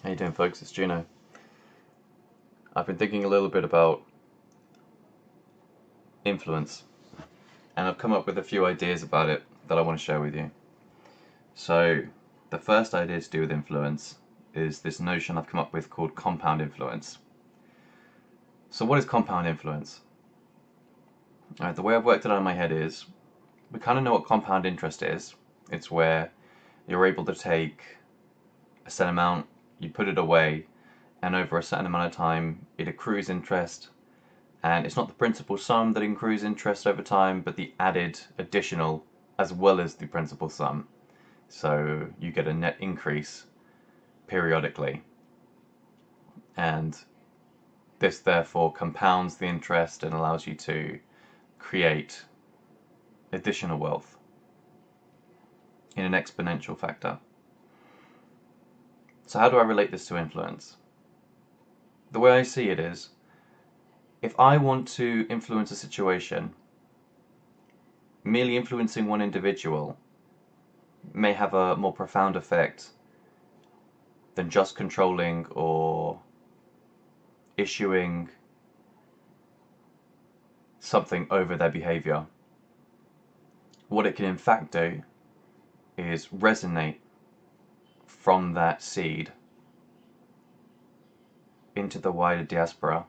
How you doing, folks? It's Juno. I've been thinking a little bit about influence, and I've come up with a few ideas about it that I want to share with you. So, the first idea to do with influence is this notion I've come up with called compound influence. So, what is compound influence? Alright, the way I've worked it out in my head is we kind of know what compound interest is. It's where you're able to take a set amount, you put it away, and over a certain amount of time it accrues interest. And it's not the principal sum that accrues interest over time, but the added additional as well as the principal sum. So you get a net increase periodically. And this therefore compounds the interest and allows you to create additional wealth in an exponential factor. So how do I relate this to influence? The way I see it is, if I want to influence a situation, merely influencing one individual may have a more profound effect than just controlling or issuing something over their behavior. What it can in fact do is resonate from that seed into the wider diaspora.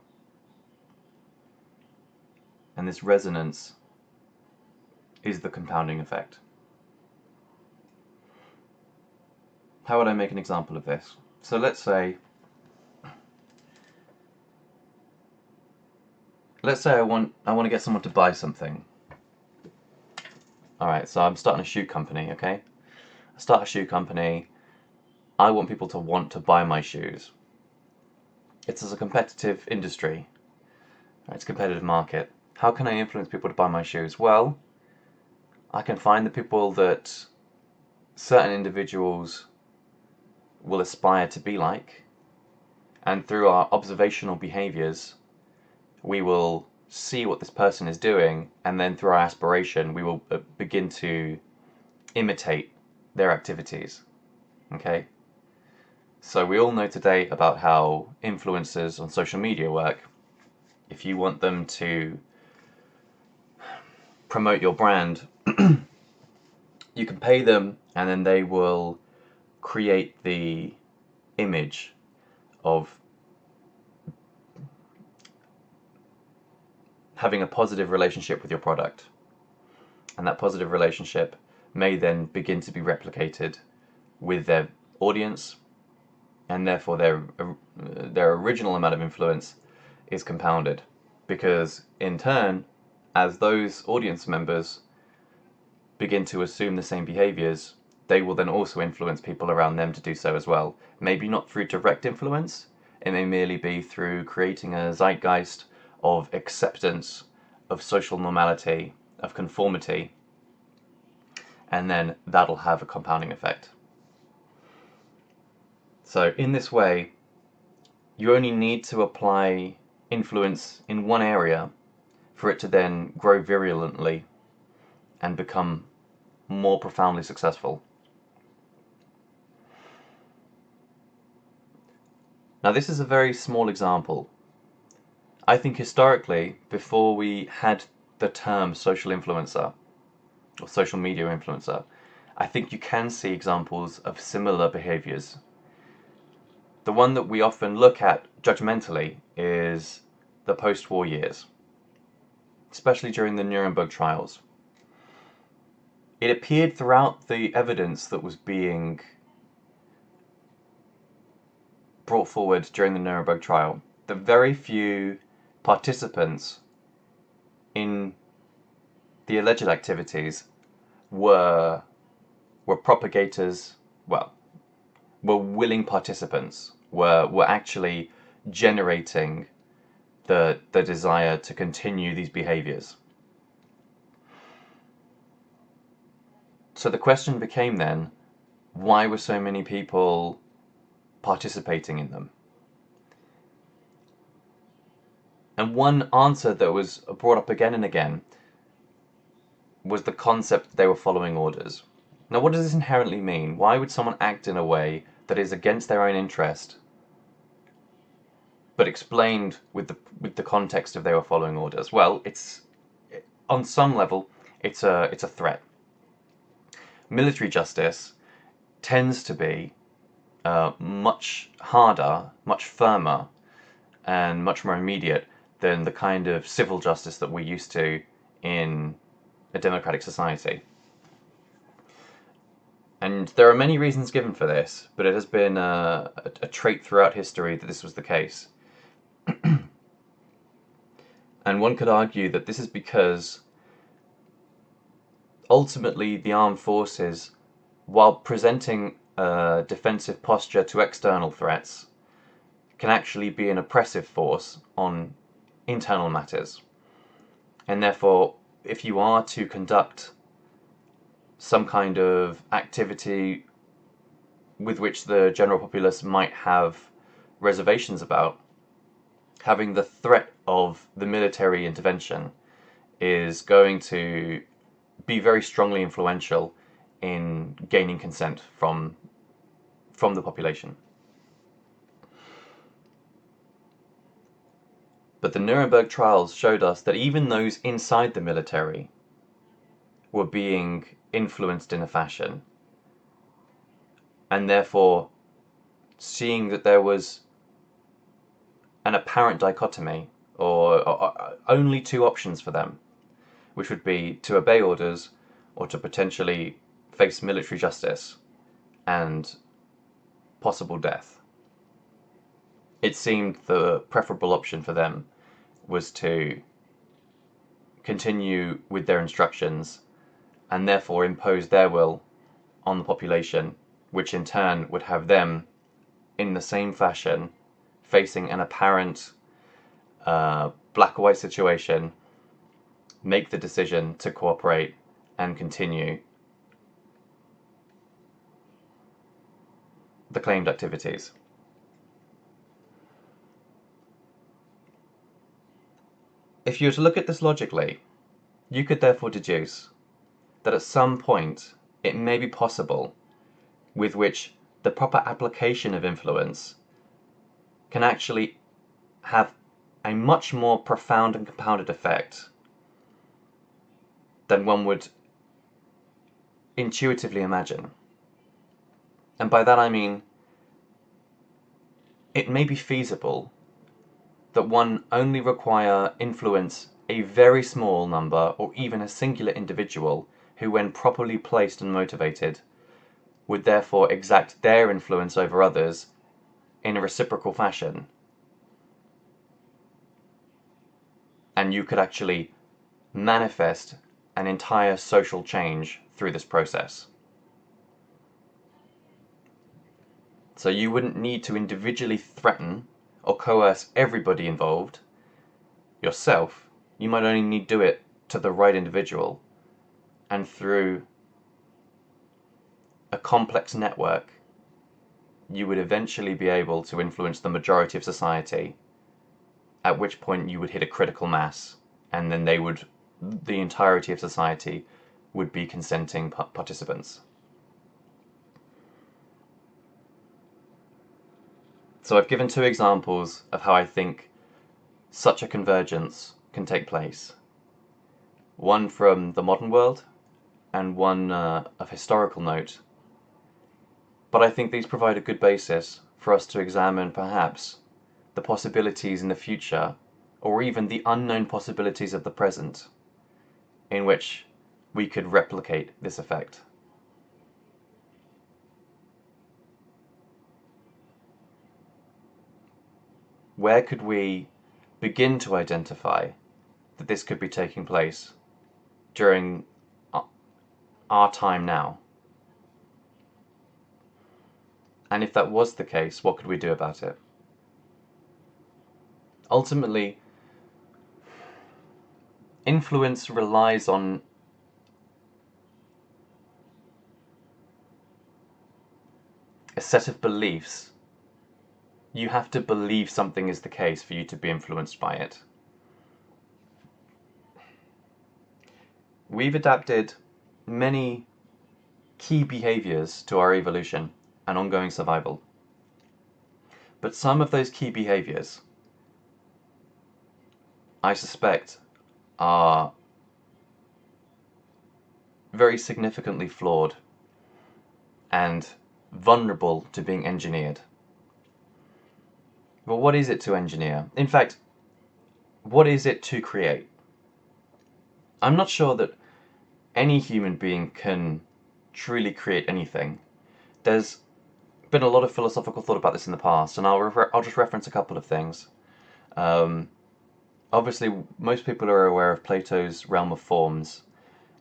And this resonance is the compounding effect. How would I make an example of this? So let's say I want to get someone to buy something. Alright, so I'm starting a shoe company, okay? I start a shoe company. I want people to want to buy my shoes. It's a competitive industry. It's a competitive market. How can I influence people to buy my shoes? Well, I can find the people that certain individuals will aspire to be like, and through our observational behaviors, we will see what this person is doing, and then through our aspiration, we will begin to imitate their activities. Okay? So we all know today about how influencers on social media work. If you want them to promote your brand, you can pay them and then they will create the image of having a positive relationship with your product. And that positive relationship may then begin to be replicated with their audience, and therefore their original amount of influence is compounded, because in turn, as those audience members begin to assume the same behaviors, they will then also influence people around them to do so as well. Maybe not through direct influence, it may merely be through creating a zeitgeist of acceptance, of social normality, of conformity, and then that'll have a compounding effect. So in this way, you only need to apply influence in one area for it to then grow virulently and become more profoundly successful. Now, this is a very small example. I think historically, before we had the term social influencer or social media influencer, I think you can see examples of similar behaviors. The one that we often look at judgmentally is the post-war years, especially during the Nuremberg trials. It appeared throughout the evidence that was being brought forward during the Nuremberg trial that very few participants in the alleged activities were propagators, were willing participants, were actually generating the desire to continue these behaviors. So the question became then, why were so many people participating in them? And one answer that was brought up again and again was the concept that they were following orders. Now, what does this inherently mean? Why would someone act in a way that is against their own interest but explained with the context of they were following orders. Well, it's on some level it's a threat. Military justice tends to be much harder, much firmer, and much more immediate than the kind of civil justice that we're used to in a democratic society. And there are many reasons given for this, but it has been a trait throughout history that this was the case. And one could argue that this is because ultimately the armed forces, while presenting a defensive posture to external threats, can actually be an oppressive force on internal matters. And therefore, if you are to conduct some kind of activity with which the general populace might have reservations about, having the threat of the military intervention is going to be very strongly influential in gaining consent from the population. But the Nuremberg trials showed us that even those inside the military were being influenced in a fashion, and therefore seeing that there was an apparent dichotomy, or only two options for them, which would be to obey orders or to potentially face military justice and possible death. It seemed the preferable option for them was to continue with their instructions and therefore impose their will on the population, which in turn would have them, in the same fashion, facing an apparent black or white situation, make the decision to cooperate and continue the claimed activities. If you were to look at this logically, you could therefore deduce that at some point it may be possible with which the proper application of influence can actually have a much more profound and compounded effect than one would intuitively imagine. And by that I mean, it may be feasible that one only require influence a very small number or even a singular individual who, when properly placed and motivated, would therefore exact their influence over others in a reciprocal fashion. And you could actually manifest an entire social change through this process. So you wouldn't need to individually threaten or coerce everybody involved yourself. You might only need to do it to the right individual, and through a complex network you would eventually be able to influence the majority of society, at which point you would hit a critical mass, and then the entirety of society would be consenting participants. So I've given two examples of how I think such a convergence can take place. One from the modern world, and one of historical note. But I think these provide a good basis for us to examine perhaps the possibilities in the future, or even the unknown possibilities of the present, in which we could replicate this effect. Where could we begin to identify that this could be taking place during our time now? And if that was the case, what could we do about it? Ultimately, influence relies on a set of beliefs. You have to believe something is the case for you to be influenced by it. We've adapted many key behaviors to our evolution and ongoing survival. But some of those key behaviors I suspect, are very significantly flawed and vulnerable to being engineered. Well, what is it to engineer? In fact, what is it to create? I'm not sure that any human being can truly create anything. There's been a lot of philosophical thought about this in the past, and I'll just reference a couple of things. Um, Obviously, most people are aware of Plato's realm of forms,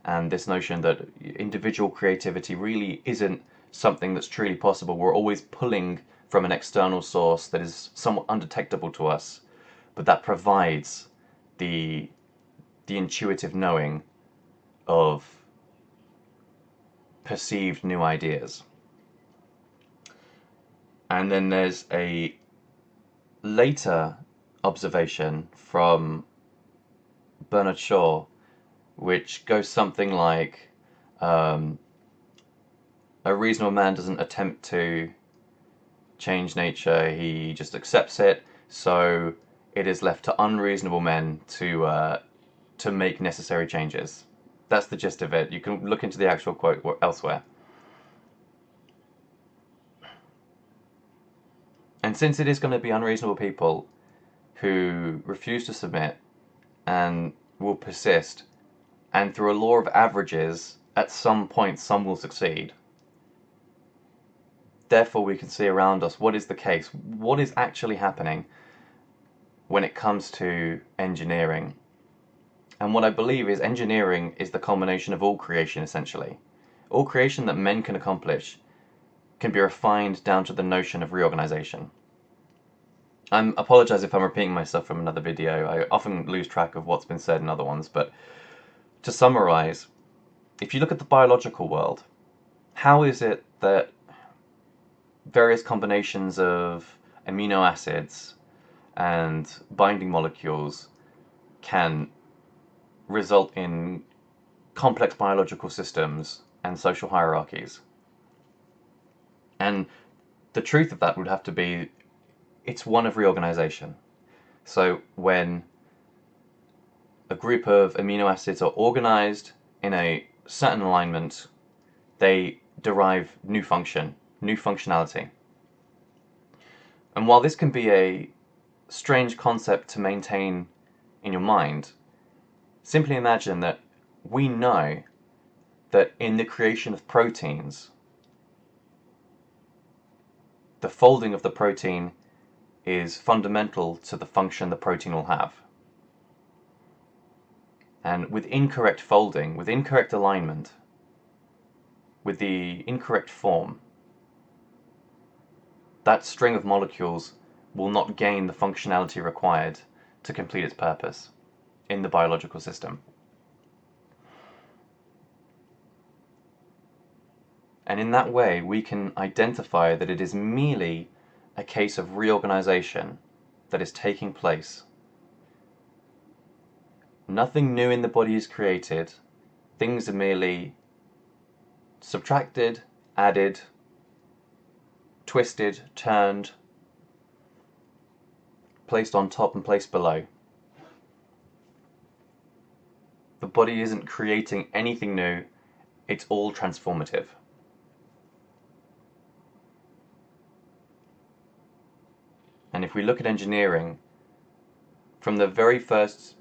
and this notion that individual creativity really isn't something that's truly possible. We're always pulling from an external source that is somewhat undetectable to us, but that provides the intuitive knowing of perceived new ideas. And then there's a later observation from Bernard Shaw, which goes something like, a reasonable man doesn't attempt to change nature, he just accepts it, so it is left to unreasonable men to make necessary changes. That's the gist of it. You can look into the actual quote elsewhere. And since it is going to be unreasonable people who refuse to submit and will persist, and through a law of averages, at some point some will succeed. Therefore, we can see around us what is the case, what is actually happening when it comes to engineering. And what I believe is engineering is the culmination of all creation, essentially. All creation that men can accomplish can be refined down to the notion of reorganization. I apologize if I'm repeating myself from another video. I often lose track of what's been said in other ones, but to summarize, if you look at the biological world, how is it that various combinations of amino acids and binding molecules can result in complex biological systems and social hierarchies? And the truth of that would have to be, it's one of reorganization. So when a group of amino acids are organized in a certain alignment, they derive new function, new functionality. And while this can be a strange concept to maintain in your mind, simply imagine that we know that in the creation of proteins, the folding of the protein is fundamental to the function the protein will have. And with incorrect folding, with incorrect alignment, with the incorrect form, that string of molecules will not gain the functionality required to complete its purpose in the biological system. And in that way, we can identify that it is merely a case of reorganization that is taking place. Nothing new in the body is created. Things are merely subtracted, added, twisted, turned, placed on top and placed below. The body isn't creating anything new, it's all transformative. And if we look at engineering, from the very first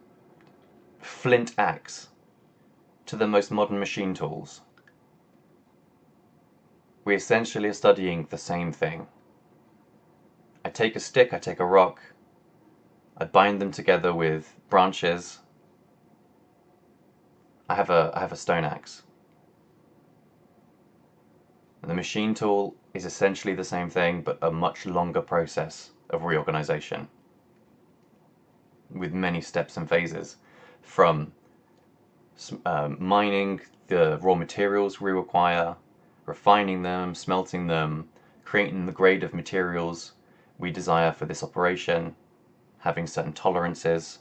flint axe to the most modern machine tools, we essentially are studying the same thing. I take a stick, I take a rock, I bind them together with branches. I have a stone axe. And the machine tool is essentially the same thing, but a much longer process of reorganization, with many steps and phases, from mining the raw materials we require, refining them, smelting them, creating the grade of materials we desire for this operation, having certain tolerances,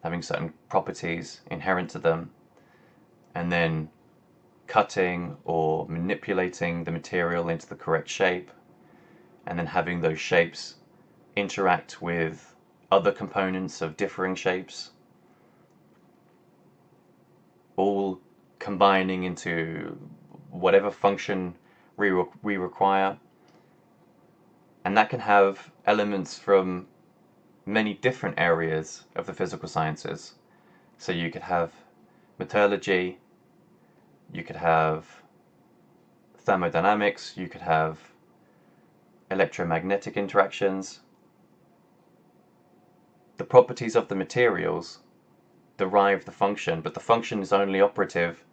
having certain properties inherent to them, and then cutting or manipulating the material into the correct shape, and then having those shapes interact with other components of differing shapes, all combining into whatever function we require. And that can have elements from many different areas of the physical sciences. So you could have metallurgy, you could have thermodynamics, you could have electromagnetic interactions. The properties of the materials derive the function, but the function is only operative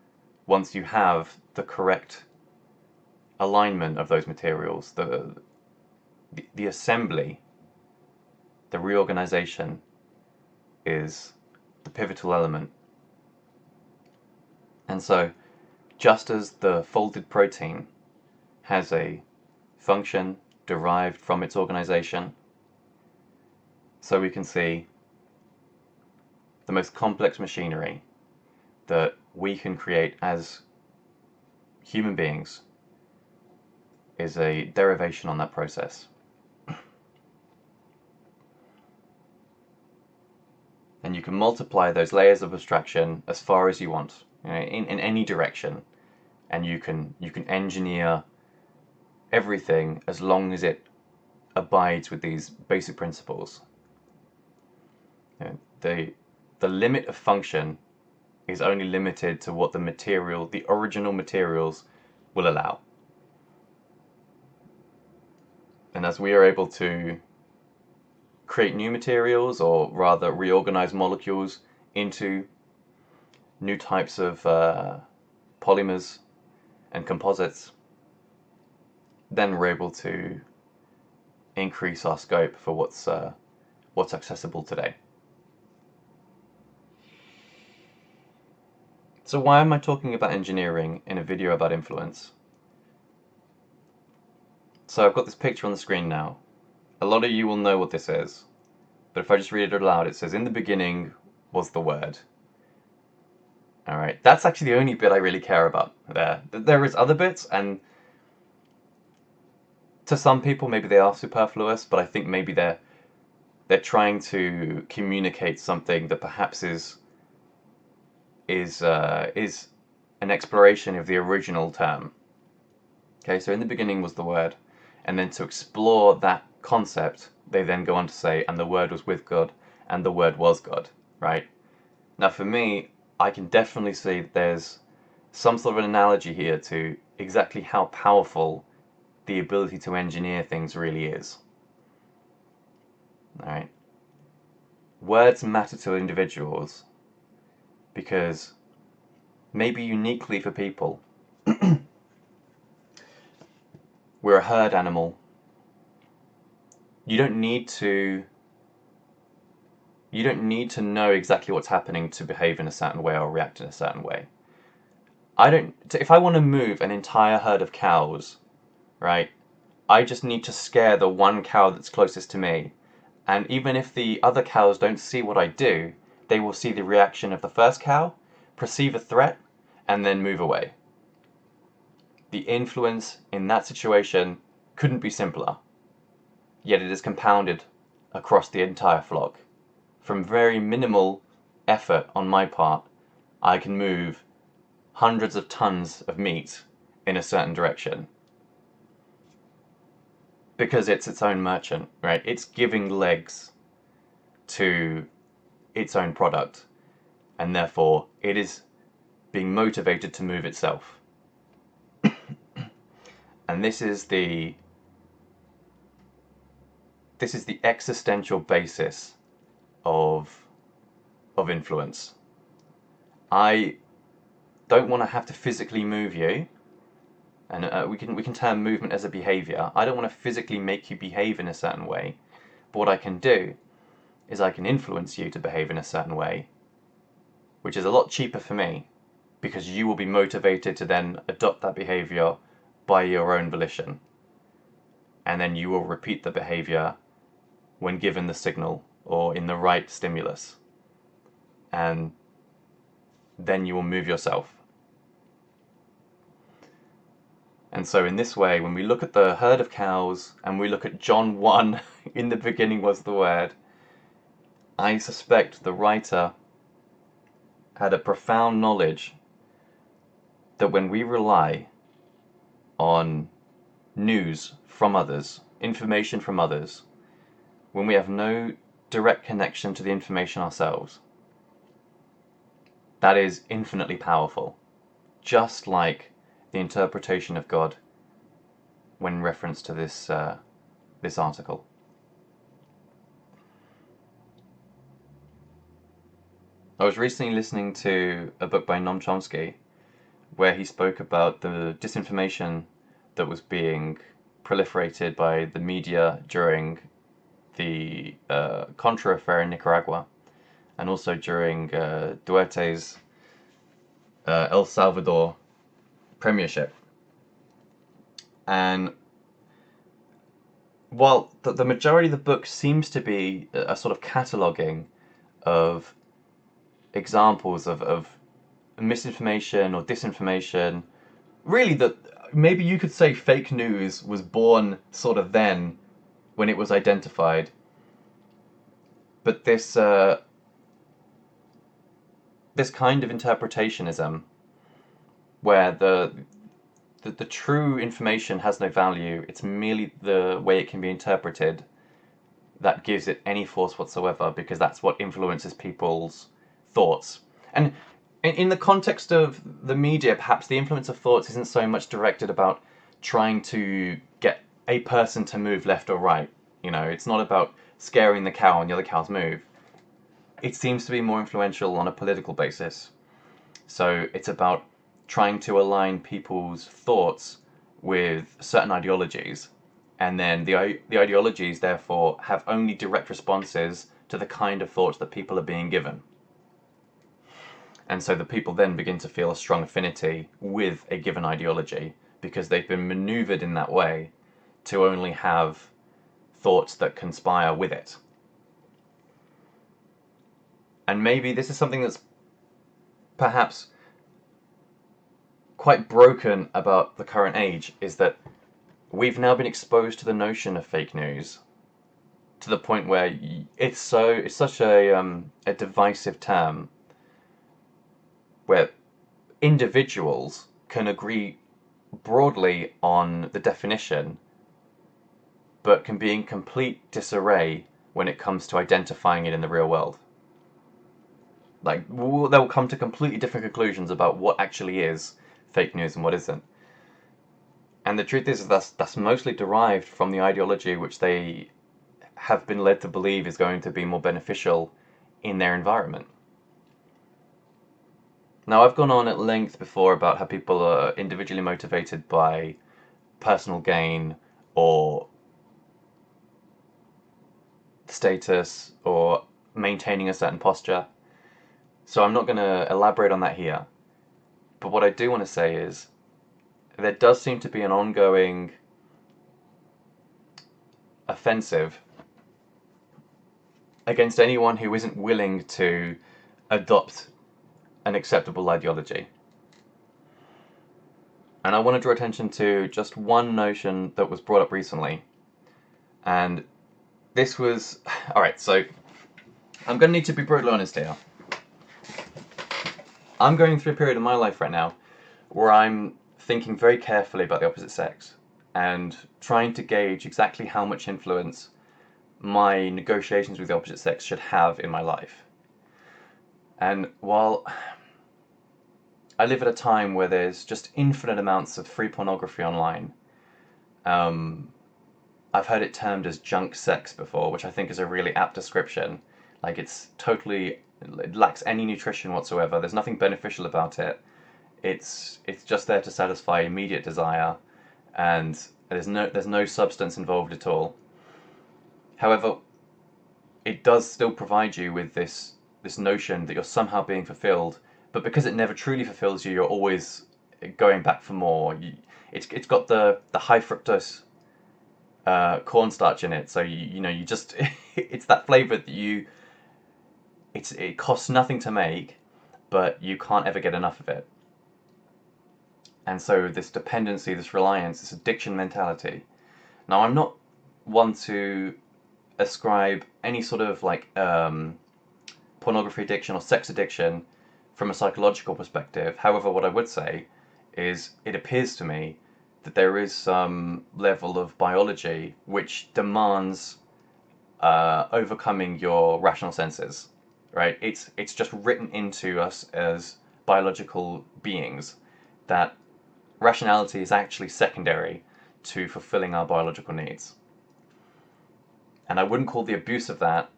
once you have the correct alignment of those materials. The assembly, the reorganization, is the pivotal element. And so, just as the folded protein has a function derived from its organization, so we can see the most complex machinery that we can create as human beings is a derivation on that process. And you can multiply those layers of abstraction as far as you want, in any direction, and you can engineer everything as long as it abides with these basic principles. The limit of function is only limited to what the original materials will allow. And as we are able to create new materials, or rather reorganize molecules into new types of polymers and composites, then we're able to increase our scope for what's accessible today. So why am I talking about engineering in a video about influence? So I've got this picture on the screen now. A lot of you will know what this is, but if I just read it aloud, it says, "In the beginning was the Word." Alright, that's actually the only bit I really care about there. There is other bits, and to some people maybe they are superfluous, but I think maybe they're trying to communicate something that perhaps is an exploration of the original term. Okay, so in the beginning was the Word, and then to explore that concept, they then go on to say, and the Word was with God, and the Word was God, right? Now for me, I can definitely see that there's some sort of an analogy here to exactly how powerful the ability to engineer things really is. Alright? Words matter to individuals because, maybe uniquely for people, we're a herd animal. You don't need to know exactly what's happening to behave in a certain way or react in a certain way. If I want to move an entire herd of cows, right, I just need to scare the one cow that's closest to me, and even if the other cows don't see what I do, they will see the reaction of the first cow, perceive a threat, and then move away. The influence in that situation couldn't be simpler, yet it is compounded across the entire flock. From very minimal effort on my part, I can move hundreds of tons of meat in a certain direction. Because it's its own merchant, right? It's giving legs to its own product, and therefore it is being motivated to move itself. And this is the existential basis of influence. I don't want to have to physically move you, and we can term movement as a behavior. I don't want to physically make you behave in a certain way, but what I can do is I can influence you to behave in a certain way, which is a lot cheaper for me, because you will be motivated to then adopt that behavior by your own volition, and then you will repeat the behavior when given the signal or in the right stimulus, and then you will move yourself. And so in this way, when we look at the herd of cows and we look at John 1, in the beginning was the Word, I suspect the writer had a profound knowledge that when we rely on news from others, information from others, when we have no direct connection to the information ourselves, that is infinitely powerful. Just like the interpretation of God when reference to this article. I was recently listening to a book by Noam Chomsky where he spoke about the disinformation that was being proliferated by the media during the Contra affair in Nicaragua, and also during Duterte's El Salvador premiership. And while the majority of the book seems to be a sort of cataloguing of examples of misinformation or disinformation, really that maybe you could say fake news was born sort of then when it was identified. But this kind of interpretationism, where the true information has no value, it's merely the way it can be interpreted that gives it any force whatsoever, because that's what influences people's thoughts. And in the context of the media, perhaps the influence of thoughts isn't so much directed about trying to get a person to move left or right. It's not about scaring the cow and the other cows move. It seems to be more influential on a political basis. So it's about trying to align people's thoughts with certain ideologies, and then the ideologies therefore have only direct responses to the kind of thoughts that people are being given. And so the people then begin to feel a strong affinity with a given ideology because they've been maneuvered in that way to only have thoughts that conspire with it. And maybe this is something that's perhaps quite broken about the current age, is that we've now been exposed to the notion of fake news to the point where it's such a divisive term, where individuals can agree broadly on the definition, but can be in complete disarray when it comes to identifying it in the real world. Like, they'll come to completely different conclusions about what actually is fake news and what isn't. And the truth is that's mostly derived from the ideology which they have been led to believe is going to be more beneficial in their environment. Now, I've gone on at length before about how people are individually motivated by personal gain or status or maintaining a certain posture. So I'm not going to elaborate on that here. But what I do want to say is there does seem to be an ongoing offensive against anyone who isn't willing to adopt an acceptable ideology. And I want to draw attention to just one notion that was brought up recently. And this was... Alright, so I'm going to need to be brutally honest here. I'm going through a period in my life right now where I'm thinking very carefully about the opposite sex and trying to gauge exactly how much influence my negotiations with the opposite sex should have in my life. And while I live at a time where there's just infinite amounts of free pornography online, I've heard it termed as junk sex before, which I think is a really apt description. Like, it lacks any nutrition whatsoever. There's nothing beneficial about it. It's just there to satisfy immediate desire, and there's no substance involved at all. However, it does still provide you with this notion that you're somehow being fulfilled, but because it never truly fulfills you, you're always going back for more. It's got the high fructose cornstarch in it, so you just it's that flavor that it costs nothing to make, but you can't ever get enough of it. And so this dependency, this reliance, this addiction mentality. Now, I'm not one to ascribe any sort of pornography addiction or sex addiction from a psychological perspective. However, what I would say is it appears to me that there is some level of biology which demands overcoming your rational senses, right? It's just written into us as biological beings that rationality is actually secondary to fulfilling our biological needs. And I wouldn't call the abuse of that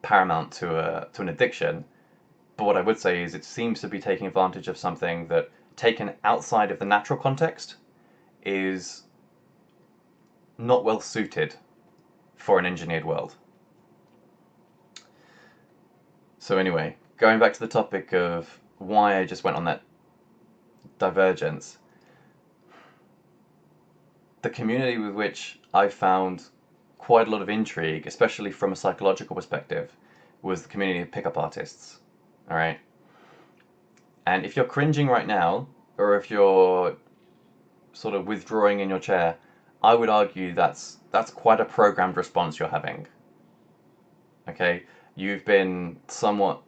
paramount to an addiction, but what I would say is it seems to be taking advantage of something that, taken outside of the natural context, is not well suited for an engineered world. So anyway, going back to the topic of why I just went on that divergence, the community with which I found quite a lot of intrigue, especially from a psychological perspective, was the community of pickup artists. All right? And if you're cringing right now, or if you're sort of withdrawing in your chair, I would argue that's quite a programmed response you're having. Okay? You've been somewhat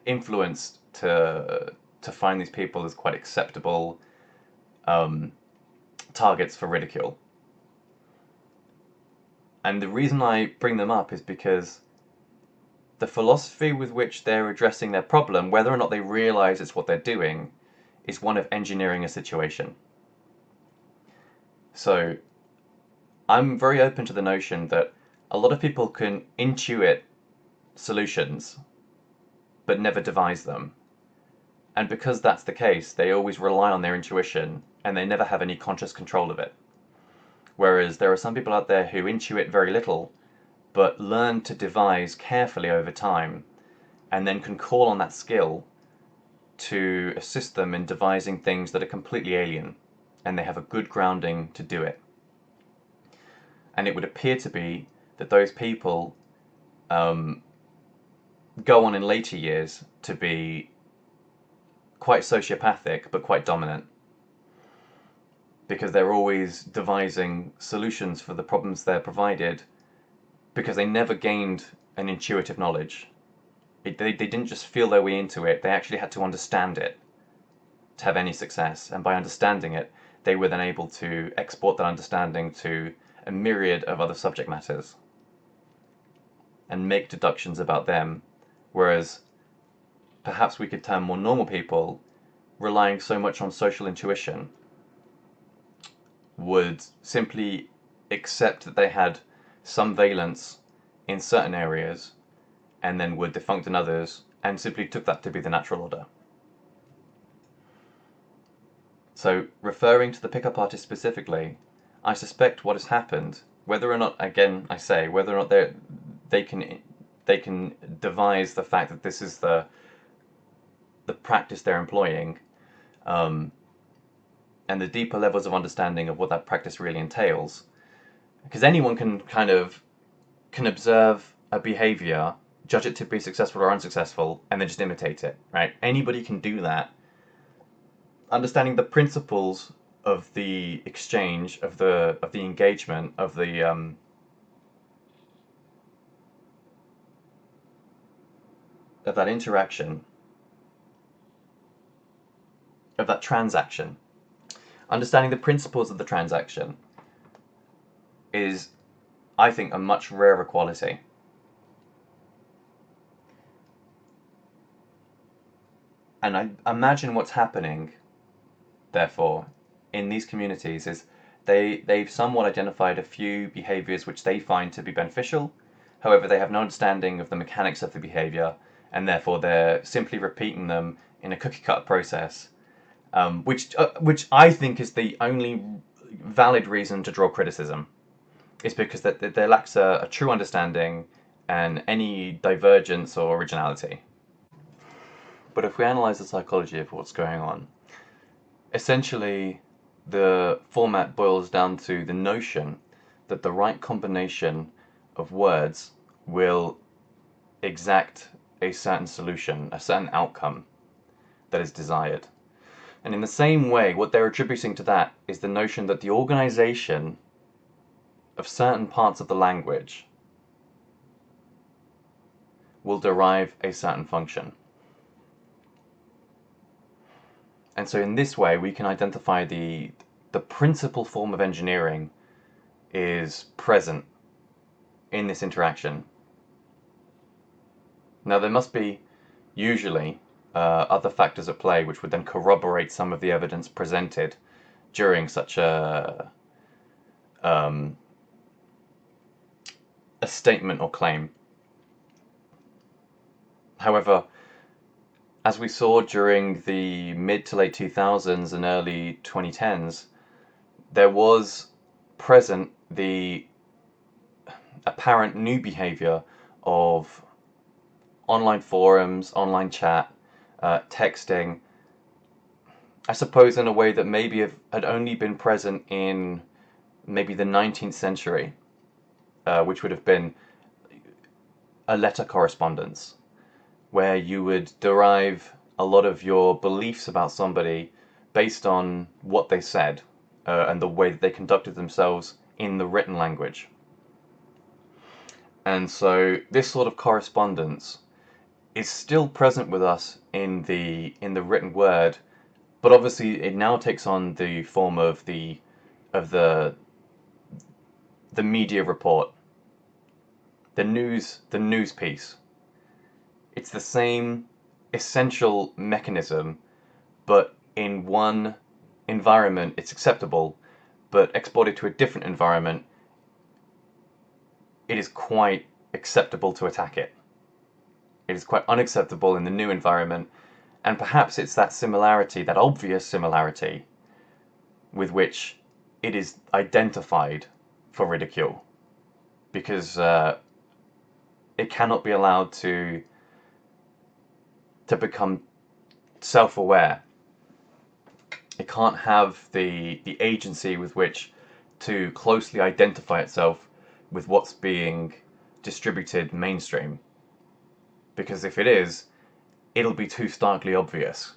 influenced to find these people as quite acceptable targets for ridicule. And the reason I bring them up is because the philosophy with which they're addressing their problem, whether or not they realize it's what they're doing, is one of engineering a situation. So I'm very open to the notion that a lot of people can intuit solutions but never devise them. And because that's the case, they always rely on their intuition and they never have any conscious control of it. Whereas there are some people out there who intuit very little but learn to devise carefully over time and then can call on that skill to assist them in devising things that are completely alien, and they have a good grounding to do it. And it would appear to be that those people go on in later years to be quite sociopathic but quite dominant, because they're always devising solutions for the problems they're provided, because they never gained an intuitive knowledge. They didn't just feel their way into it, they actually had to understand it to have any success. And by understanding it, they were then able to export that understanding to a myriad of other subject matters and make deductions about them. Whereas perhaps we could term more normal people, relying so much on social intuition, would simply accept that they had some valence in certain areas and then were defunct in others, and simply took that to be the natural order. So, referring to the pickup artist specifically, I suspect what has happened, whether or not, again, I say, whether or not they can devise the fact that this is the practice they're employing, and the deeper levels of understanding of what that practice really entails, because anyone can observe a behavior, judge it to be successful or unsuccessful, and then just imitate it, right? Anybody can do that. Understanding the principles of the exchange, of the engagement, of the of that interaction, of that transaction. Understanding the principles of the transaction is, I think, a much rarer quality. And I imagine what's happening, therefore, in these communities is they've somewhat identified a few behaviors which they find to be beneficial. However, they have no understanding of the mechanics of the behavior, and therefore they're simply repeating them in a cookie-cutter process, which I think is the only valid reason to draw criticism. Is because that there lacks a true understanding and any divergence or originality. But if we analyze the psychology of what's going on, essentially the format boils down to the notion that the right combination of words will exact a certain solution, a certain outcome that is desired. And in the same way, what they're attributing to that is the notion that the organization of certain parts of the language will derive a certain function. And so in this way, we can identify the principal form of engineering is present in this interaction. Now, there must be usually other factors at play which would then corroborate some of the evidence presented during such a statement or claim. However, as we saw during the mid to late 2000s and early 2010s, there was present the apparent new behavior of online forums, online chat, texting, I suppose in a way that maybe had only been present in maybe the 19th century, which would have been a letter correspondence, where you would derive a lot of your beliefs about somebody based on what they said and the way that they conducted themselves in the written language. And so this sort of correspondence is still present with us in the written word, but obviously it now takes on the form of the media report, the news piece. It's the same essential mechanism, but in one environment it's acceptable, but exported to a different environment, it is quite acceptable to attack it. It is quite unacceptable in the new environment, and perhaps it's that similarity, that obvious similarity, with which it is identified for ridicule, because it cannot be allowed to become self-aware. It can't have the agency with which to closely identify itself with what's being distributed mainstream. Because if it is, it'll be too starkly obvious.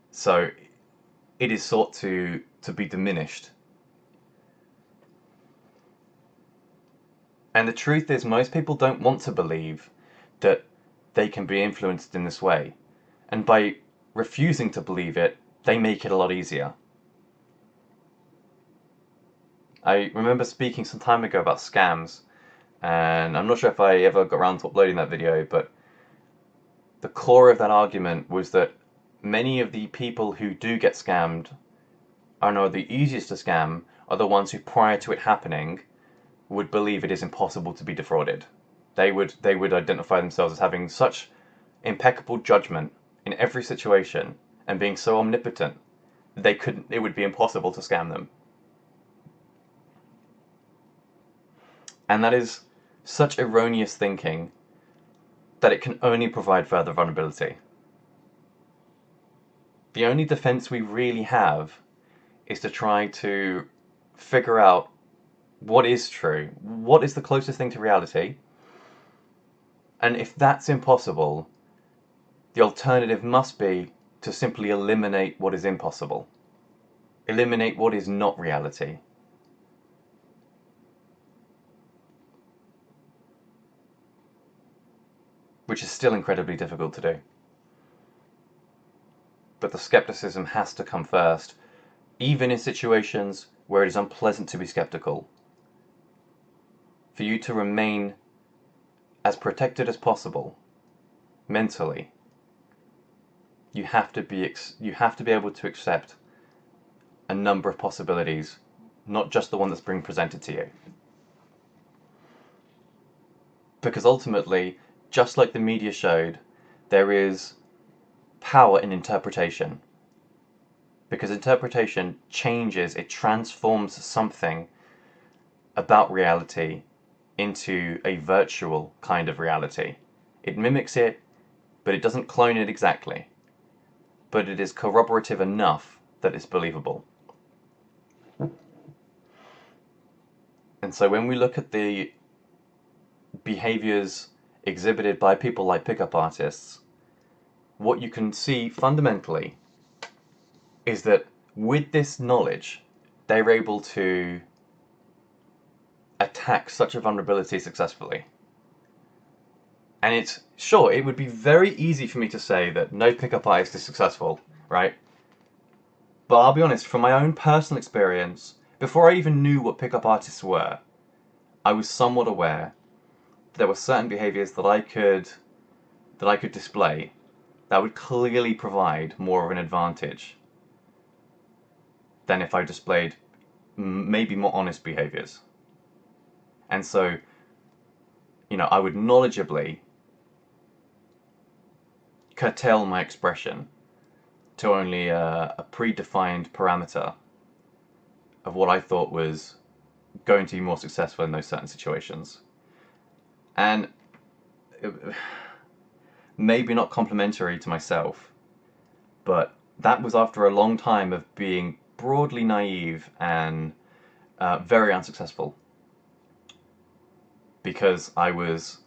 So it is sought to be diminished. And the truth is, most people don't want to believe that they can be influenced in this way. And by refusing to believe it, they make it a lot easier. I remember speaking some time ago about scams, and I'm not sure if I ever got around to uploading that video, but the core of that argument was that many of the people who do get scammed and are the easiest to scam are the ones who, prior to it happening, would believe it is impossible to be defrauded. They would identify themselves as having such impeccable judgment in every situation and being so omnipotent that it would be impossible to scam them. And that is such erroneous thinking that it can only provide further vulnerability. The only defense we really have is to try to figure out what is true, what is the closest thing to reality, and if that's impossible, the alternative must be to simply eliminate what is impossible. Eliminate what is not reality. Which is still incredibly difficult to do. But the skepticism has to come first, even in situations where it is unpleasant to be skeptical. For you to remain as protected as possible, mentally, you have to be able to accept a number of possibilities, not just the one that's being presented to you. Because ultimately, just like the media showed, there is power in interpretation. Because interpretation changes, it transforms something about reality into a virtual kind of reality. It mimics it, but it doesn't clone it exactly. But it is corroborative enough that it's believable. And so when we look at the behaviors exhibited by people like pickup artists, what you can see fundamentally is that with this knowledge, they're able to attack such a vulnerability successfully. And it's, sure, it would be very easy for me to say that no pickup artist is successful, right? But I'll be honest, from my own personal experience, before I even knew what pickup artists were, I was somewhat aware that there were certain behaviors that I could display that would clearly provide more of an advantage than if I displayed maybe more honest behaviors. And so, I would knowledgeably curtail my expression to only a predefined parameter of what I thought was going to be more successful in those certain situations. And maybe not complimentary to myself, but that was after a long time of being broadly naive and very unsuccessful, because I was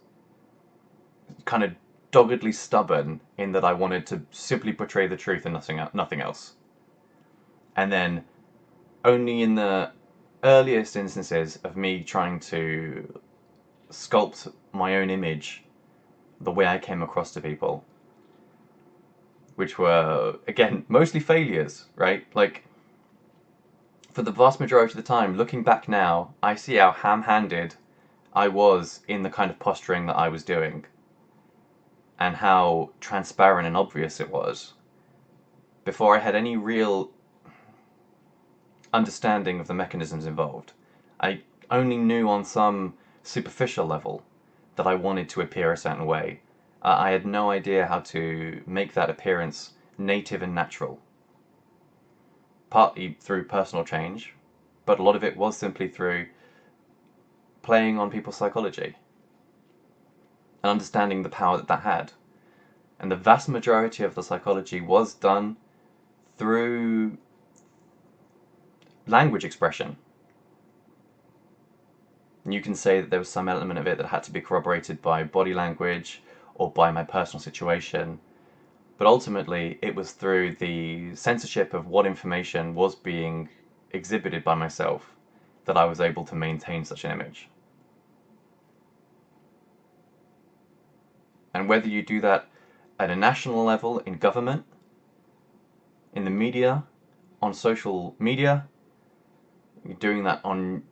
kind of doggedly stubborn in that I wanted to simply portray the truth and nothing else. And then only in the earliest instances of me trying to sculpt my own image, the way I came across to people, which were, again, mostly failures, right? Like, for the vast majority of the time, looking back now, I see how ham-handed I was in the kind of posturing that I was doing, and how transparent and obvious it was, before I had any real understanding of the mechanisms involved. I only knew on some superficial level that I wanted to appear a certain way. I had no idea how to make that appearance native and natural. Partly through personal change, but a lot of it was simply through playing on people's psychology and understanding the power that had. And the vast majority of the psychology was done through language expression. And you can say that there was some element of it that had to be corroborated by body language or by my personal situation, but ultimately it was through the censorship of what information was being exhibited by myself that I was able to maintain such an image. And whether you do that at a national level in government, in the media, on social media, you're doing that on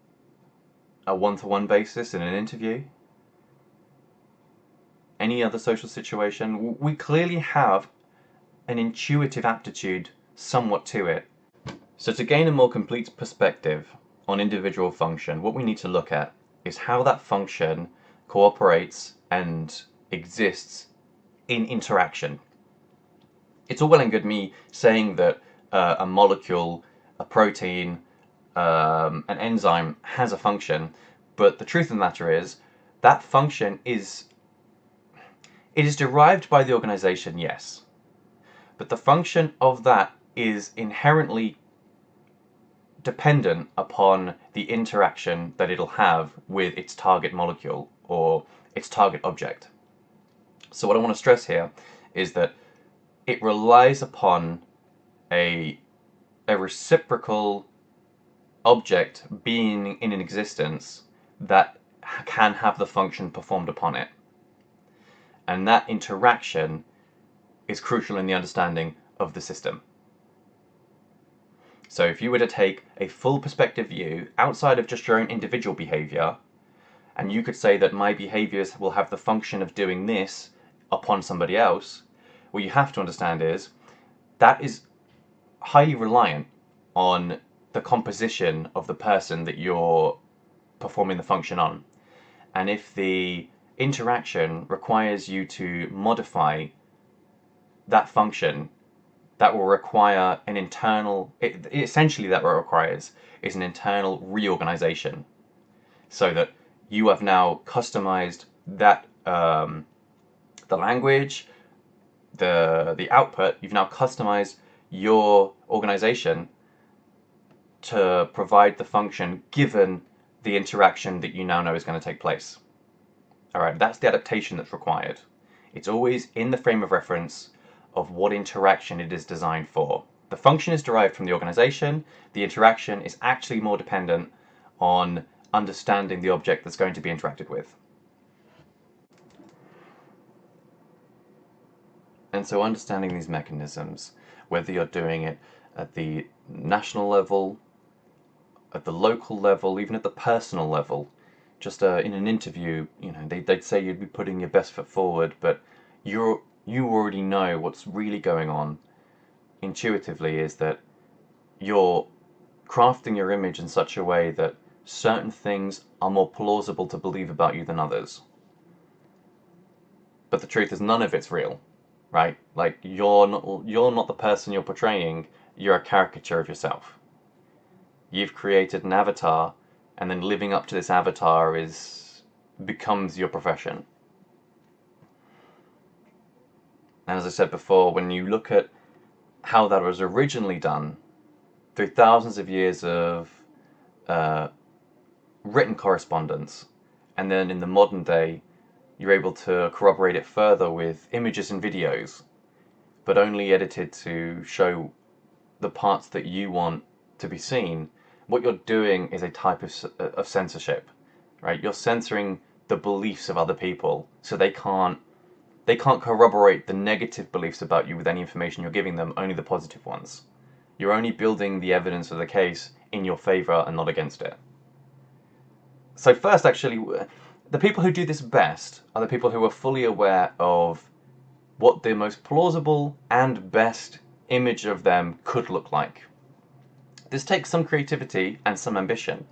a one-to-one basis in an interview, any other social situation, we clearly have an intuitive aptitude somewhat to it. So to gain a more complete perspective on individual function, what we need to look at is how that function cooperates and exists in interaction. It's all well and good me saying that a molecule, a protein, an enzyme has a function, but the truth of the matter is that function is derived by the organization, yes, but the function of that is inherently dependent upon the interaction that it'll have with its target molecule or its target object. So what I want to stress here is that it relies upon a reciprocal object being in an existence that can have the function performed upon it. And that interaction is crucial in the understanding of the system. So if you were to take a full perspective view outside of just your own individual behavior, and you could say that my behaviors will have the function of doing this upon somebody else, what you have to understand is that is highly reliant on the composition of the person that you're performing the function on. And if the interaction requires you to modify that function, that will require an internal, essentially that what it requires is an internal reorganization, so that you have now customized that, the language, the output, you've now customized your organization to provide the function given the interaction that you now know is going to take place. Alright, that's the adaptation that's required. It's always in the frame of reference of what interaction it is designed for. The function is derived from the organization, the interaction is actually more dependent on understanding the object that's going to be interacted with. And so understanding these mechanisms, whether you're doing it at the national level, at the local level, even at the personal level, just in an interview, they'd say you'd be putting your best foot forward, but you already know what's really going on intuitively, is that you're crafting your image in such a way that certain things are more plausible to believe about you than others. But the truth is, none of it's real, right? Like, you're not the person you're portraying, you're a caricature of yourself. You've created an avatar, and then living up to this avatar becomes your profession. And as I said before, when you look at how that was originally done, through thousands of years of written correspondence, and then in the modern day, you're able to corroborate it further with images and videos, but only edited to show the parts that you want to be seen. What you're doing is a type of censorship, right? You're censoring the beliefs of other people, so they can't corroborate the negative beliefs about you with any information you're giving them, only the positive ones. You're only building the evidence of the case in your favor and not against it. So first, actually, the people who do this best are the people who are fully aware of what the most plausible and best image of them could look like. This takes some creativity and some ambition,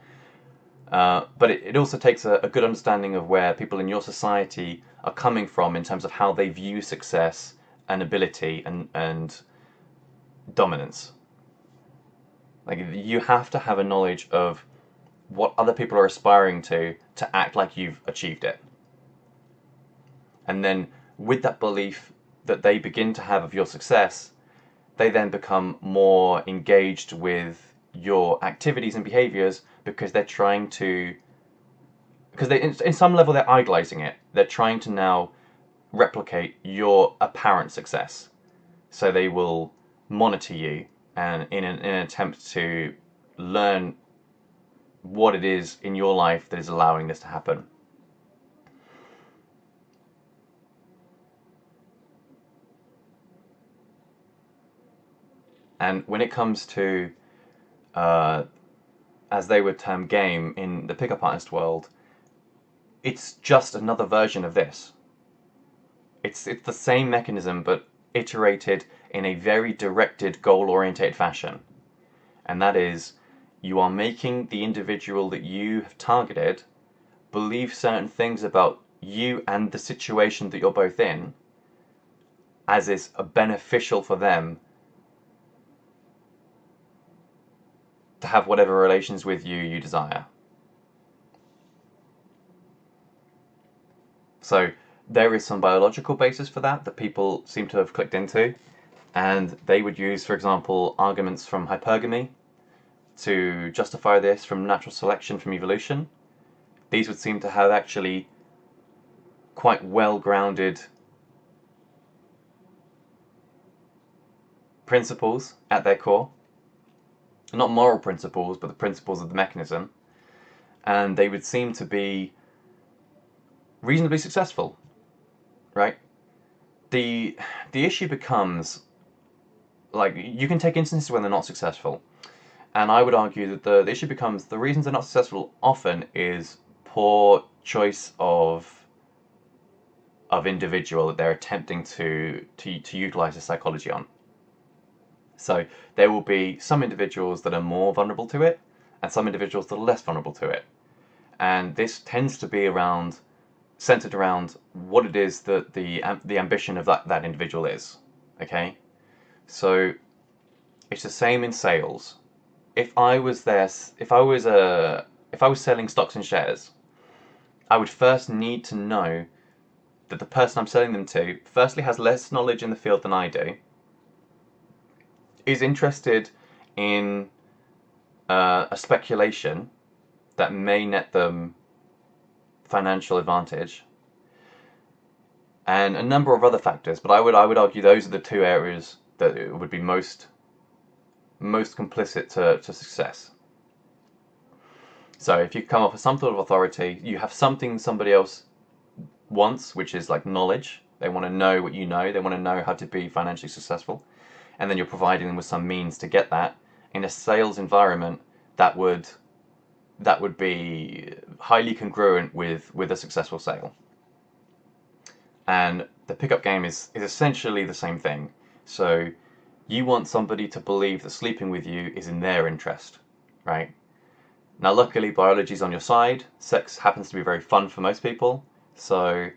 but it also takes a good understanding of where people in your society are coming from in terms of how they view success and ability and dominance. Like, you have to have a knowledge of what other people are aspiring to act like you've achieved it. And then with that belief that they begin to have of your success, they then become more engaged with your activities and behaviors, because they're trying to, because in some level they're idolizing it. They're trying to now replicate your apparent success. So they will monitor you, and in an attempt to learn what it is in your life that is allowing this to happen. And when it comes to, as they would term game in the pickup artist world, it's just another version of this. It's the same mechanism, but iterated in a very directed, goal-oriented fashion. And that is, you are making the individual that you have targeted believe certain things about you and the situation that you're both in, as is beneficial for them to have whatever relations with you desire. So there is some biological basis for that people seem to have clicked into, and they would use, for example, arguments from hypergamy to justify this, from natural selection, from evolution. These would seem to have actually quite well-grounded principles at their core. Not moral principles, but the principles of the mechanism. And they would seem to be reasonably successful, right? The issue becomes, like, you can take instances when they're not successful, and I would argue that the issue becomes, the reasons they're not successful often is poor choice of individual that they're attempting to utilize the psychology on. So there will be some individuals that are more vulnerable to it, and some individuals that are less vulnerable to it. And this tends to be centered around what it is that the ambition of that individual is. Okay, so it's the same in sales. If I was selling stocks and shares, I would first need to know that the person I'm selling them to firstly has less knowledge in the field than I do, is interested in a speculation that may net them financial advantage, and a number of other factors. But I would argue those are the two areas that would be most complicit to success. So if you come off with some sort of authority, you have something somebody else wants, which is like knowledge, They want to know what you know. They want to know how to be financially successful. And then you're providing them with some means to get that. In a sales environment, that would be highly congruent with a successful sale. And the pickup game is essentially the same thing. So you want somebody to believe that sleeping with you is in their interest, right? Now, luckily, biology's on your side. Sex happens to be very fun for most people. So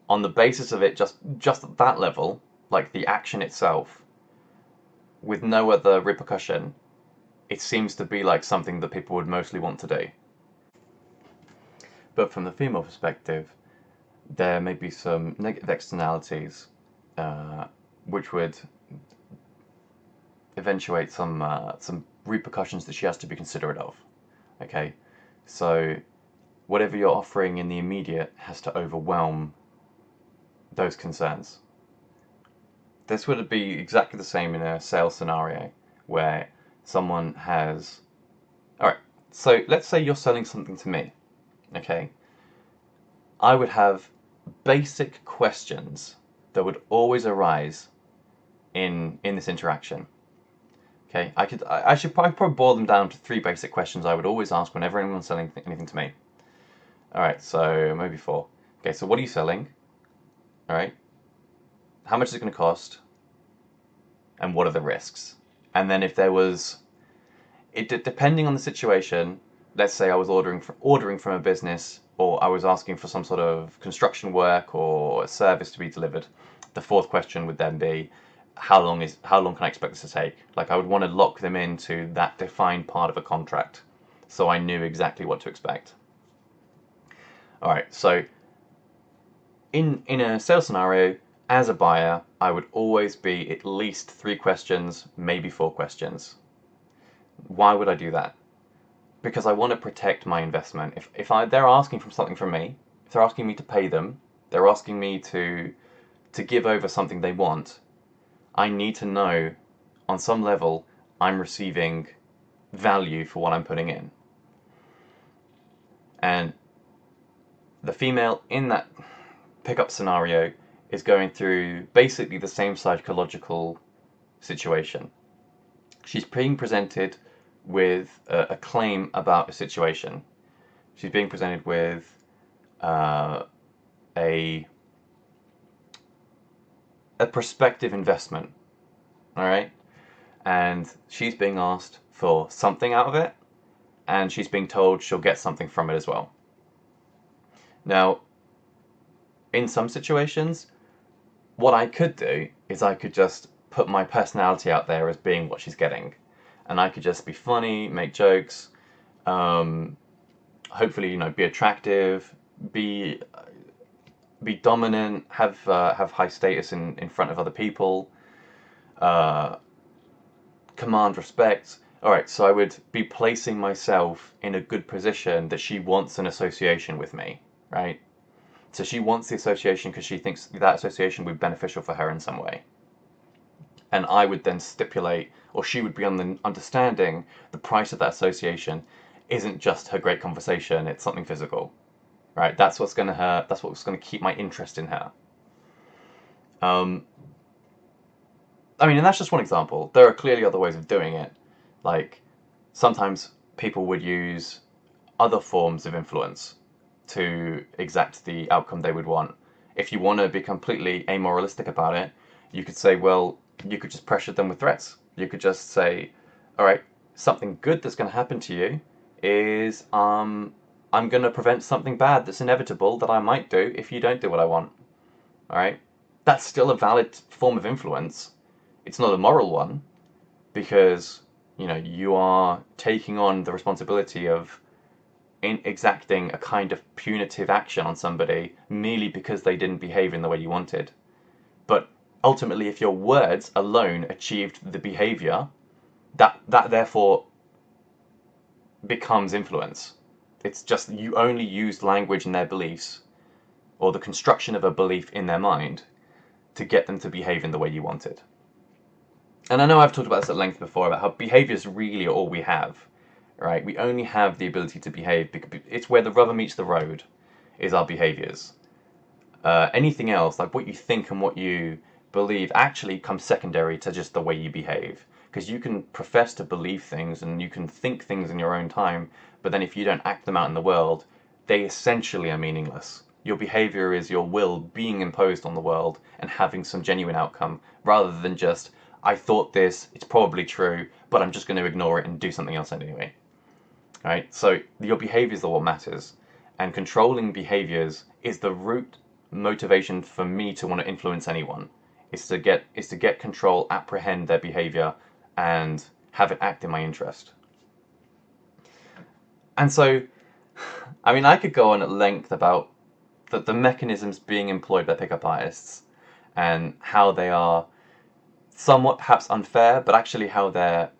on the basis of it, just at that level, like the action itself, with no other repercussion, it seems to be like something that people would mostly want to do. But from the female perspective, there may be some negative externalities, which would eventuate some repercussions that she has to be considerate of. Okay, so whatever you're offering in the immediate has to overwhelm those concerns. This would be exactly the same in a sales scenario where someone has. Alright, so let's say you're selling something to me, okay? I would have basic questions that would always arise in this interaction. Okay, I should probably boil them down to 3 basic questions I would always ask whenever anyone's selling anything to me. Alright, so maybe 4. Okay, so what are you selling? Alright, how much is it going to cost? And what are the risks? And then if there was, depending on the situation, let's say I was ordering from a business, or I was asking for some sort of construction work or a service to be delivered, the 4th question would then be, how long can I expect this to take? Like, I would want to lock them into that defined part of a contract, so I knew exactly what to expect. All right, so in a sales scenario, as a buyer, I would always be at least 3 questions, maybe 4 questions. Why would I do that? Because I want to protect my investment. If they're asking for something from me, if they're asking me to pay them, they're asking me to give over something they want, I need to know on some level I'm receiving value for what I'm putting in. And the female in that pickup scenario is going through basically the same psychological situation. She's being presented with a claim about a situation. She's being presented with a prospective investment, all right? And she's being asked for something out of it, and she's being told she'll get something from it as well. Now, in some situations, what I could do is I could just put my personality out there as being what she's getting, and I could just be funny, make jokes, hopefully, be attractive, be dominant, have high status in front of other people, command respect. Alright, so I would be placing myself in a good position that she wants an association with me, right? So she wants the association because she thinks that association would be beneficial for her in some way. And I would then stipulate, or she would be on the understanding, the price of that association isn't just her great conversation, it's something physical. Right? That's what's going to keep my interest in her. And that's just one example. There are clearly other ways of doing it. Like, sometimes people would use other forms of influence to exact the outcome they would want. If you want to be completely amoralistic about it, you could say, well, you could just pressure them with threats. You could just say, all right, something good that's going to happen to you is I'm going to prevent something bad that's inevitable that I might do if you don't do what I want. All right? That's still a valid form of influence. It's not a moral one, because you are taking on the responsibility of exacting a kind of punitive action on somebody merely because they didn't behave in the way you wanted. But ultimately, if your words alone achieved the behavior, that therefore becomes influence. It's just you only used language and their beliefs, or the construction of a belief in their mind, to get them to behave in the way you wanted. And I know I've talked about this at length before, about how behavior is really all we have, right? We only have the ability to behave because it's where the rubber meets the road, is our behaviors. anything else, like what you think and what you believe, actually comes secondary to just the way you behave. Because you can profess to believe things and you can think things in your own time, but then if you don't act them out in the world, they essentially are meaningless. Your behavior is your will being imposed on the world and having some genuine outcome, rather than just, I thought this, it's probably true, but I'm just going to ignore it and do something else anyway. Right? So your behaviors are what matters, and controlling behaviors is the root motivation for me to want to influence anyone. Is to get control, apprehend their behavior, and have it act in my interest. And so, I mean, I could go on at length about the mechanisms being employed by pickup artists and how they are somewhat perhaps unfair, but actually how they're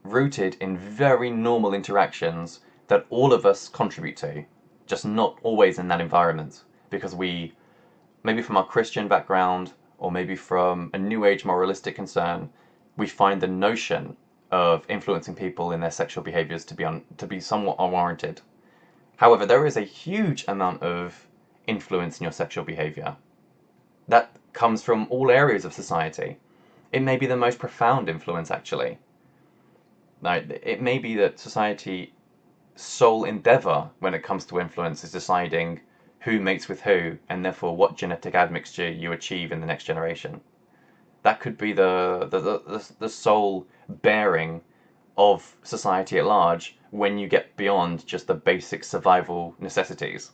rooted in very normal interactions that all of us contribute to, just not always in that environment. Because we, maybe from our Christian background, or maybe from a New Age moralistic concern, we find the notion of influencing people in their sexual behaviors to be somewhat unwarranted. However, there is a huge amount of influence in your sexual behavior that comes from all areas of society. It may be the most profound influence, actually. Now, it may be that society's sole endeavor when it comes to influence is deciding who mates with who, and therefore what genetic admixture you achieve in the next generation. That could be the sole bearing of society at large when you get beyond just the basic survival necessities.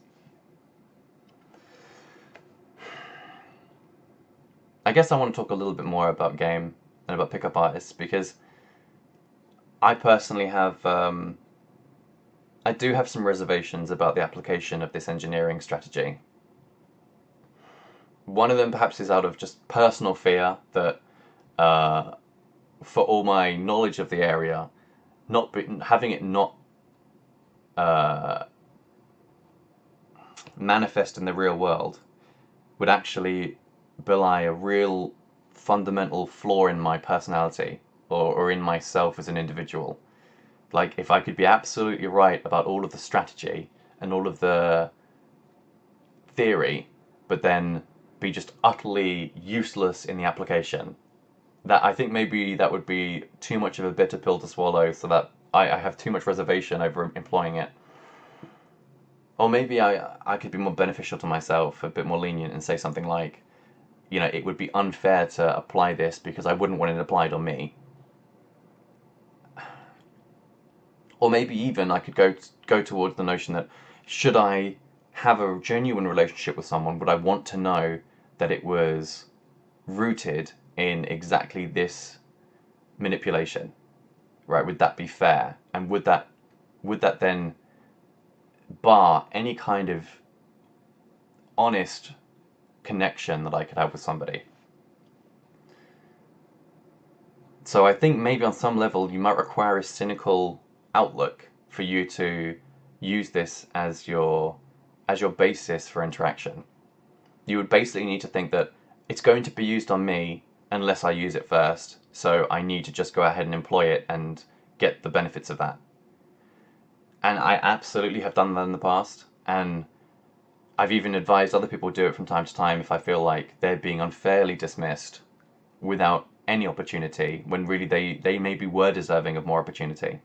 I guess I want to talk a little bit more about game and about pickup artists, because I personally have I do have some reservations about the application of this engineering strategy. One of them perhaps is out of just personal fear that, for all my knowledge of the area, having it not manifest in the real world would actually belie a real fundamental flaw in my personality, or in myself as an individual. Like, if I could be absolutely right about all of the strategy and all of the theory, but then be just utterly useless in the application, that I think maybe that would be too much of a bitter pill to swallow, so that I have too much reservation over employing it. Or maybe I could be more beneficial to myself, a bit more lenient, and say something like, it would be unfair to apply this because I wouldn't want it applied on me. Or maybe even I could go towards the notion that, should I have a genuine relationship with someone, would I want to know that it was rooted in exactly this manipulation? Right? Would that be fair? And would that then bar any kind of honest connection that I could have with somebody? So I think maybe on some level you might require a cynical outlook for you to use this as your basis for interaction. You would basically need to think that it's going to be used on me unless I use it first, so I need to just go ahead and employ it and get the benefits of that. And I absolutely have done that in the past, and I've even advised other people do it from time to time if I feel like they're being unfairly dismissed without any opportunity, when really they maybe were deserving of more opportunity.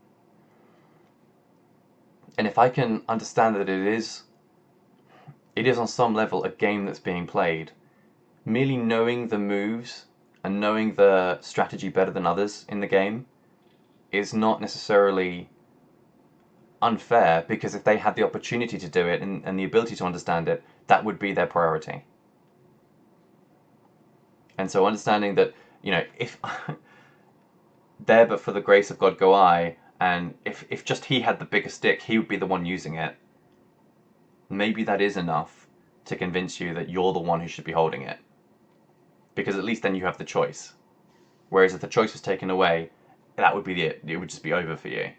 And if I can understand that it is on some level a game that's being played, merely knowing the moves and knowing the strategy better than others in the game is not necessarily unfair, because if they had the opportunity to do it and the ability to understand it, that would be their priority. And so understanding that, if there but for the grace of God go I, and if just he had the bigger stick, he would be the one using it, maybe that is enough to convince you that you're the one who should be holding it. Because at least then you have the choice. Whereas if the choice was taken away, that would be it. It would just be over for you.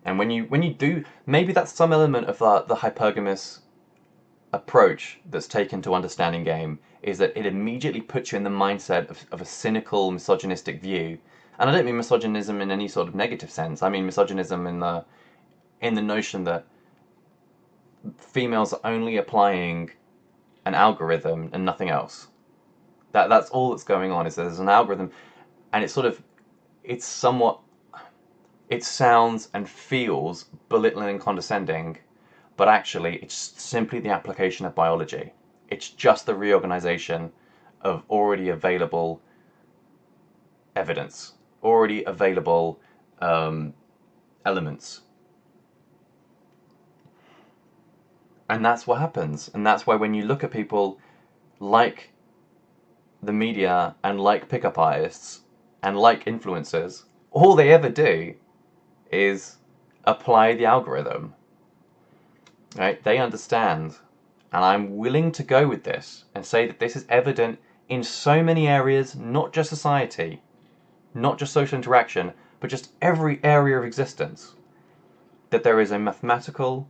And when you do, maybe that's some element of the hypergamous approach that's taken to understanding game, is that it immediately puts you in the mindset of a cynical, misogynistic view. And I don't mean misogynism in any sort of negative sense. I mean misogynism in the notion that females are only applying an algorithm and nothing else. That's all that's going on, is there's an algorithm, and it's somewhat, it sounds and feels belittling and condescending, but actually it's simply the application of biology. It's just the reorganization of already available evidence, already available elements. And that's what happens. And that's why when you look at people like the media and like pickup artists and like influencers, all they ever do is apply the algorithm. Right? They understand. And I'm willing to go with this and say that this is evident in so many areas, not just society, not just social interaction, but just every area of existence, that there is a mathematical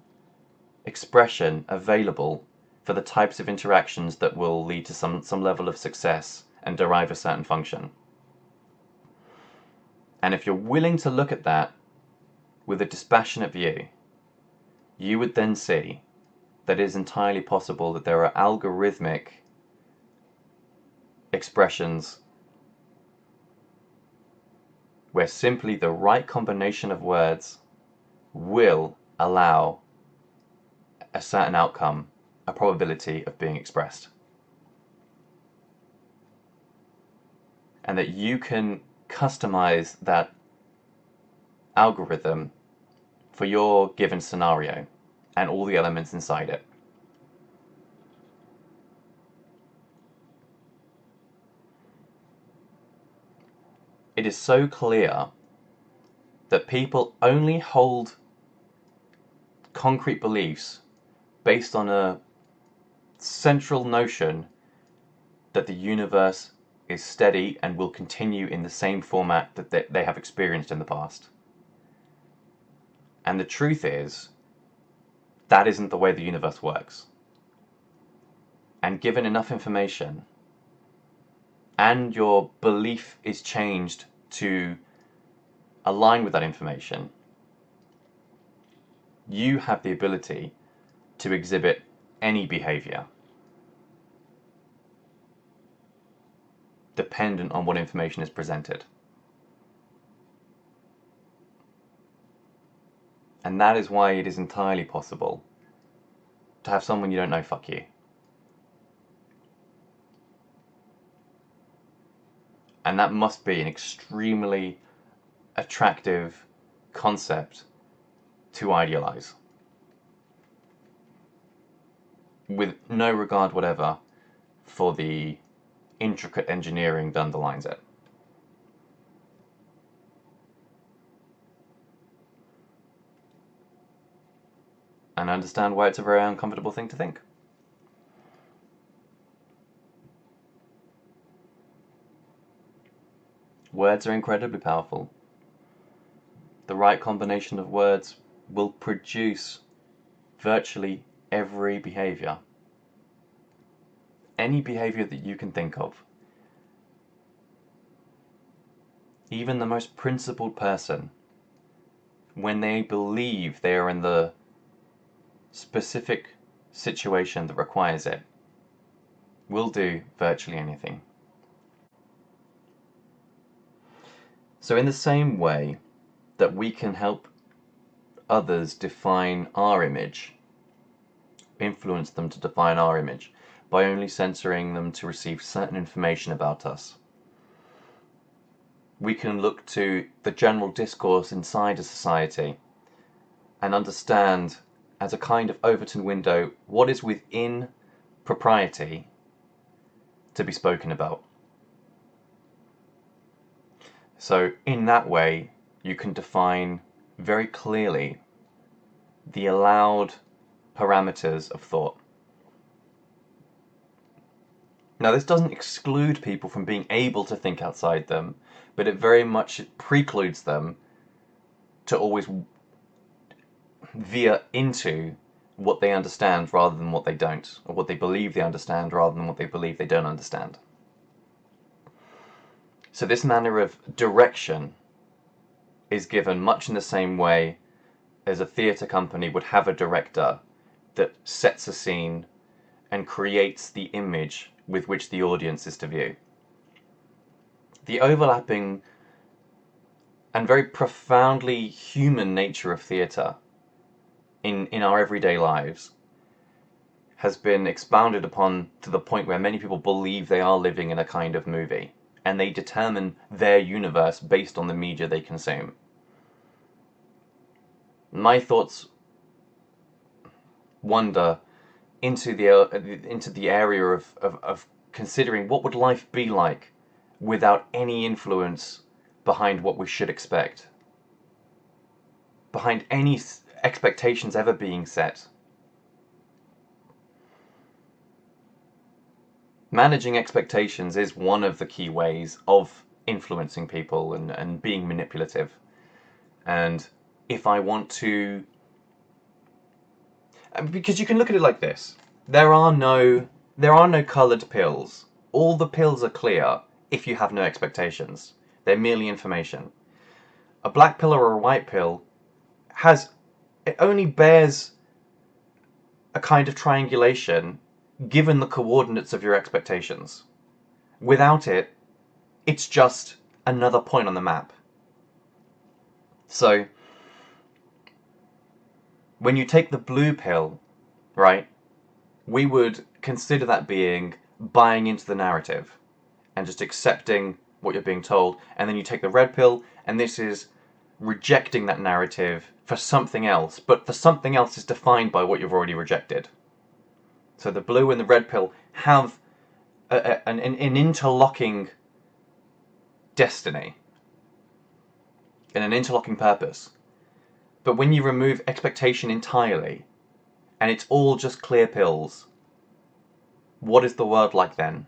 expression available for the types of interactions that will lead to some level of success and derive a certain function. And if you're willing to look at that with a dispassionate view, you would then see that it is entirely possible that there are algorithmic expressions where simply the right combination of words will allow a certain outcome, a probability of being expressed. And that you can customize that algorithm for your given scenario and all the elements inside it. It is so clear that people only hold concrete beliefs based on a central notion that the universe is steady and will continue in the same format that they have experienced in the past. And the truth is, that isn't the way the universe works. And given enough information, and your belief is changed to align with that information, you have the ability to exhibit any behavior dependent on what information is presented. And that is why it is entirely possible to have someone you don't know fuck you. And that must be an extremely attractive concept to idealize, with no regard whatever for the intricate engineering that underlines it. And I understand why it's a very uncomfortable thing to think. Words are incredibly powerful. The right combination of words will produce virtually every behavior. Any behavior that you can think of. Even the most principled person, when they believe they are in the specific situation that requires it, will do virtually anything. So in the same way that we can help others define our image, influence them to define our image, by only censoring them to receive certain information about us, we can look to the general discourse inside a society and understand, as a kind of Overton window, what is within propriety to be spoken about. So in that way, you can define very clearly the allowed parameters of thought. Now, this doesn't exclude people from being able to think outside them, but it very much precludes them to always veer into what they understand rather than what they don't, or what they believe they understand rather than what they believe they don't understand. So this manner of direction is given much in the same way as a theatre company would have a director that sets a scene and creates the image with which the audience is to view. The overlapping and very profoundly human nature of theatre in our everyday lives has been expounded upon to the point where many people believe they are living in a kind of movie, and they determine their universe based on the media they consume. My thoughts wander into the area of considering what would life be like without any influence behind what we should expect, behind any expectations ever being set. Managing expectations is one of the key ways of influencing people and being manipulative. And if I want to... Because you can look at it like this. There are no coloured pills. All the pills are clear if you have no expectations. They're merely information. A black pill or a white pill it only bears a kind of triangulation given the coordinates of your expectations. Without it, it's just another point on the map. So, when you take the blue pill, right, we would consider that being buying into the narrative and just accepting what you're being told. And then you take the red pill, and this is rejecting that narrative for something else, but the something else is defined by what you've already rejected. So the blue and the red pill have an interlocking destiny and an interlocking purpose. But when you remove expectation entirely, and it's all just clear pills, what is the world like then?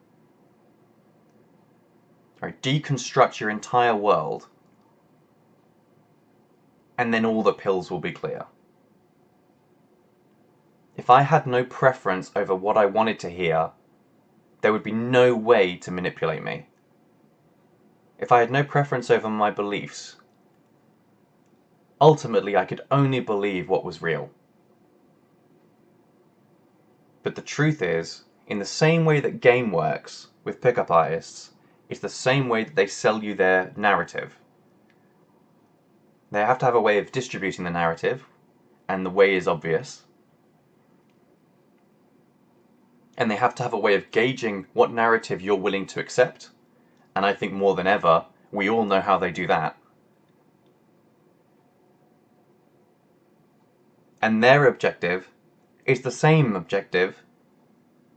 Right, deconstruct your entire world, and then all the pills will be clear. If I had no preference over what I wanted to hear, there would be no way to manipulate me. If I had no preference over my beliefs, ultimately I could only believe what was real. But the truth is, in the same way that game works with pickup artists, it's the same way that they sell you their narrative. They have to have a way of distributing the narrative, and the way is obvious. And they have to have a way of gauging what narrative you're willing to accept. And I think more than ever, we all know how they do that. And their objective is the same objective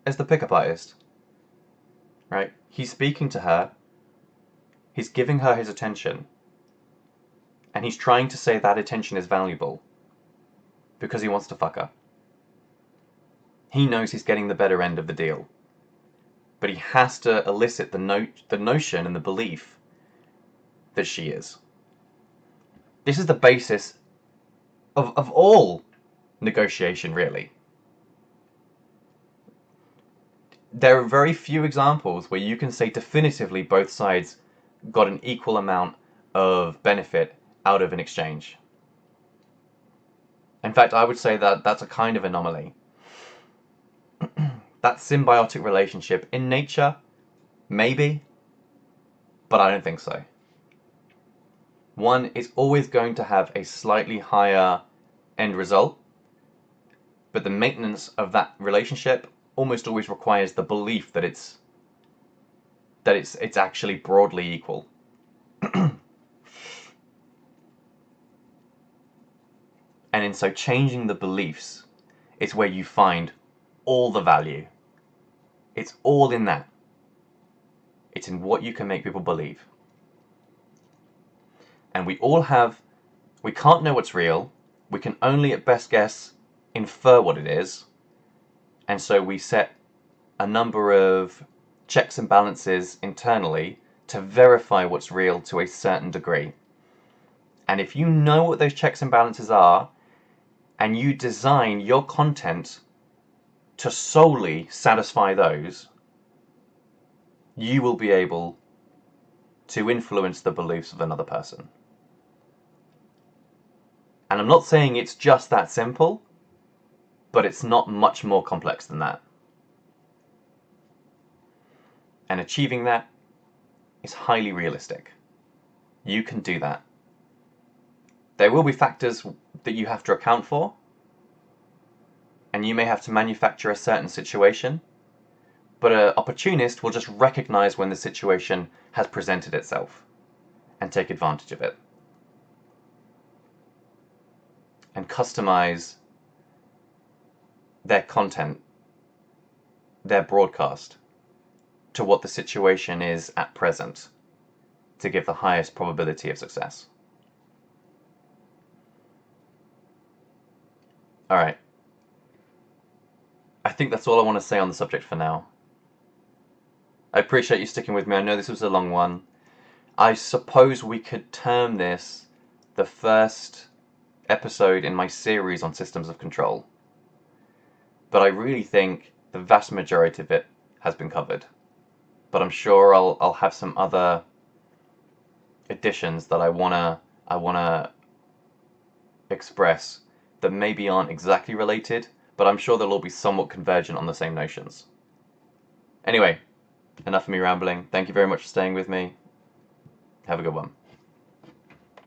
as the pickup artist. Right? He's speaking to her, he's giving her his attention, and he's trying to say that attention is valuable because he wants to fuck her. He knows he's getting the better end of the deal, but he has to elicit the notion and the belief that she is. This is the basis of all negotiation, really. There are very few examples where you can say definitively both sides got an equal amount of benefit out of an exchange. In fact, I would say that that's a kind of anomaly. That symbiotic relationship in nature, maybe, but I don't think so. One is always going to have a slightly higher end result, but the maintenance of that relationship almost always requires the belief that it's actually broadly equal. And in so changing the beliefs is where you find all the value. It's all in that. It's in what you can make people believe. And we can't know what's real. We can only at best guess infer what it is. And so we set a number of checks and balances internally to verify what's real to a certain degree. And if you know what those checks and balances are, and you design your content to solely satisfy those, you will be able to influence the beliefs of another person. And I'm not saying it's just that simple, but it's not much more complex than that. And achieving that is highly realistic. You can do that. There will be factors that you have to account for, and you may have to manufacture a certain situation, but an opportunist will just recognize when the situation has presented itself and take advantage of it. And customize their content, their broadcast, to what the situation is at present to give the highest probability of success. Alright. I think that's all I want to say on the subject for now. I appreciate you sticking with me. I know this was a long one. I suppose we could term this the first episode in my series on systems of control. But I really think the vast majority of it has been covered. But I'm sure I'll have some other additions that I wanna express that maybe aren't exactly related, but I'm sure they'll all be somewhat convergent on the same notions. Anyway, enough of me rambling. Thank you very much for staying with me. Have a good one.